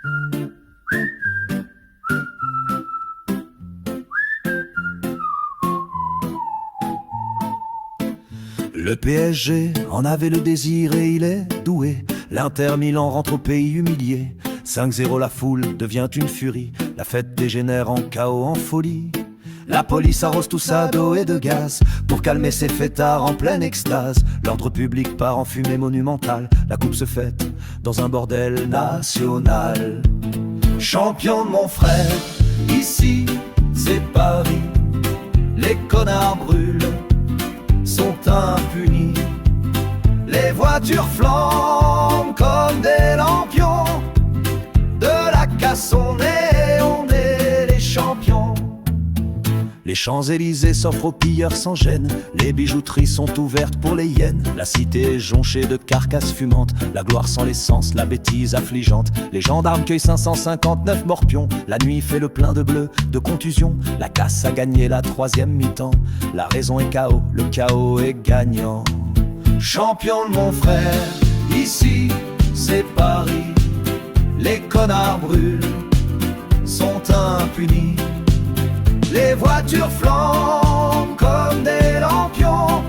Le PSG en avait le désir et il est doué. L'Inter Milan rentre au pays humilié. 5-0, la foule devient une furie. La fête dégénère en chaos, en folie. La police arrose tout ça d'eau et de gaz pour calmer ces fêtards en pleine extase. L'ordre public part en fumée monumentale. La coupe se fête dans un bordel national. Champion de mon frère, ici c'est Paris. Les connards brûlent, sont impunis. Les voitures flambent comme des lampions. De la casse on est les champions. Les Champs-Élysées s'offrent aux pilleurs sans gêne. Les bijouteries sont ouvertes pour les hyènes. La cité est jonchée de carcasses fumantes. La gloire sans l'essence, la bêtise affligeante. Les gendarmes cueillent 559 morpions. La nuit fait le plein de bleu, de contusions. La casse a gagné la troisième mi-temps. La raison est KO, le chaos est gagnant. Champion de mon frère, ici c'est Paris. Les connards brûlent, sont impunis. Les voitures flambent comme des lampions.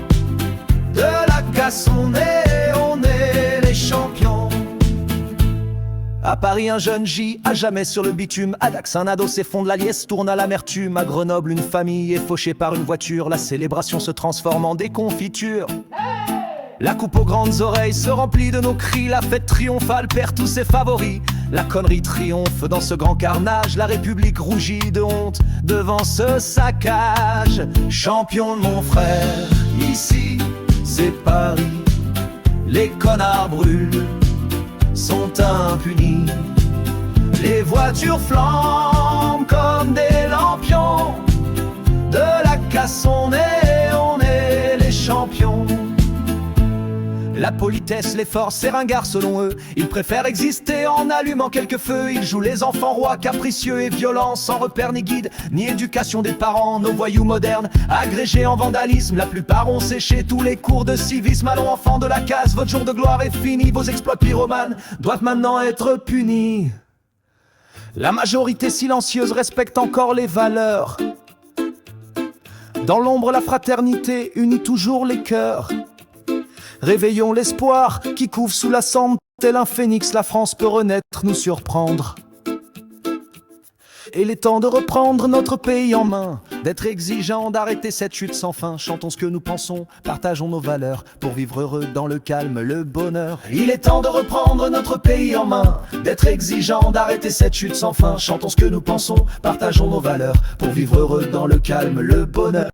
De la casse on est les champions. À Paris un jeune gît à jamais sur le bitume. À Dax un ado s'effondre, la liesse tourne à l'amertume. À Grenoble une famille est fauchée par une voiture. La célébration se transforme en déconfiture. La coupe aux grandes oreilles se remplit de nos cris. La fête triomphale perd tous ses favoris. La connerie triomphe dans ce grand carnage. La République rougit de honte devant ce saccage. Champion de mon frère, ici c'est Paris. Les connards brûlent, sont impunis. Les voitures flambent comme des lampions. De la casse on est les champions. La politesse les force, c'est ringard selon eux. Ils préfèrent exister en allumant quelques feux. Ils jouent les enfants rois capricieux et violents, sans repère ni guide, ni éducation des parents. Nos voyous modernes, agrégés en vandalisme, la plupart ont séché tous les cours de civisme. Allons enfants de la case, votre jour de gloire est fini. Vos exploits pyromanes doivent maintenant être punis. La majorité silencieuse respecte encore les valeurs. Dans l'ombre, la fraternité unit toujours les cœurs. Réveillons l'espoir qui couve sous la cendre. Tel un phénix, la France peut renaître, nous surprendre. Et il est temps de reprendre notre pays en main, d'être exigeant, d'arrêter cette chute sans fin. Chantons ce que nous pensons, partageons nos valeurs, pour vivre heureux dans le calme, le bonheur. Il est temps de reprendre notre pays en main, d'être exigeant, d'arrêter cette chute sans fin. Chantons ce que nous pensons, partageons nos valeurs, pour vivre heureux dans le calme, le bonheur.